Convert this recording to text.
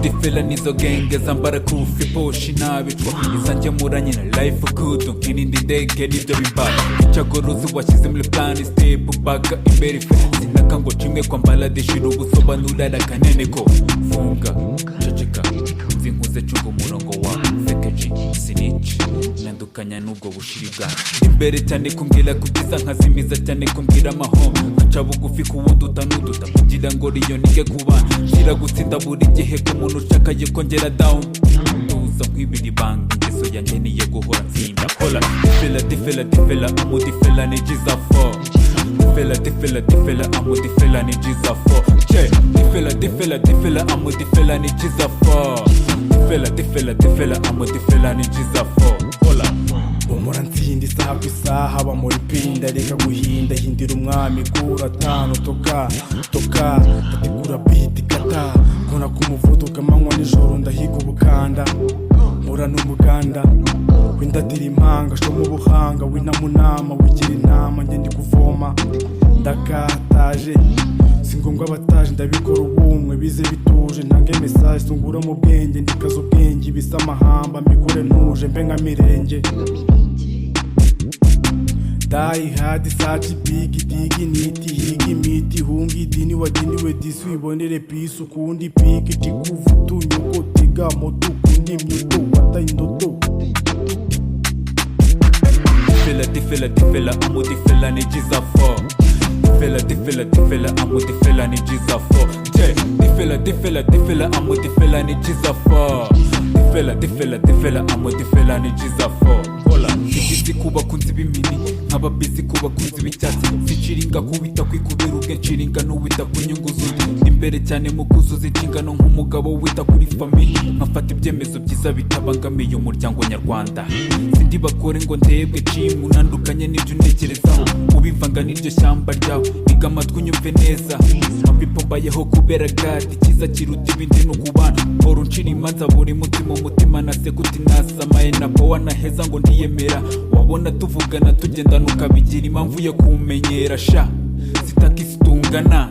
amudifela nizo genge zambara kufi poshi nabicwa izanjye muranye na life good nkirindi ndege nibyo bimbara icagoruzi washyize muri plan step back imbere fe sinaka ngo cimwe kwambala deshira ubusobanura rakanene ko funga ceceka zinkuze cunga umurongo wa fekeji snitch nandukanya n'ubwo bushiri bwa imbere cyane kumbwira kubyiza nkazimiza cyane kumbwira amahoro nkaca bugufi kuwundi utanuduta kugira ngo riyo nige kuba shira gutsinda buri gihe ku muntu ushaka yikongera down tuza nkwibiri banga ingeso yanjye niye guhora nsinda kola defela amudifela ni jiza fo defela amudifela ni jiza fo che defela amudifela ni jiza fo defela amudifela ni jiza fo kola umura ntsinda isaha ku isaha bamuri pinda reka guhinda hindira umwami kura tano toka katikura biti kata kona kumuvuduka amanywa nijoro ndahiga ubukanda mura n'umuganda windatira impanga sho mu buhanga winamunama wigira inama njye ndi kuvoma ndakataje singombwa abataje ndabikora ubumwe bize bituje ntange message sungura mu bwenge ndikaza ubwenge bisa amahamba mbikore ntuje mbe nka mirenge Die hard such big dignity higi miti hungi idini waginiwe disi wibonere peace ukundi piki tikuvutu nyuko tiga moto kundi myuto wata indoto defela amudifela ni jiza fo defela amudifela ni jiza fo defela amudifela ni jiza fo defela amudifela ni jiza fo kola bizi kuba kunzi bimini nkaba bizi kuba kunzi bicyatsi sinciringa kubita kwikubera ubwe nciringa n'uwita ku nyungu z'undi imbere cyane mu kuzuza inshingano nk'umugabo wita kuri famille nkafata ibyemezo byiza bitabangamiye umuryango nyarwanda sindi bakore ngo ndebwe cimu nandukanye n'ibyo untekerezaho ubivanga n'iryo shyamba ryawe niga amatwi unyumve neza mapipo mbayeho kubera gadi ikiza kiruta ibindi n'ukubana hora uncira imanza buri mutima na sekuti nasamaye na powa naheza ngo ndiyemera wabona tuvugana tugendana ukabigira impamvu yo kumenyera sha sitakisitungana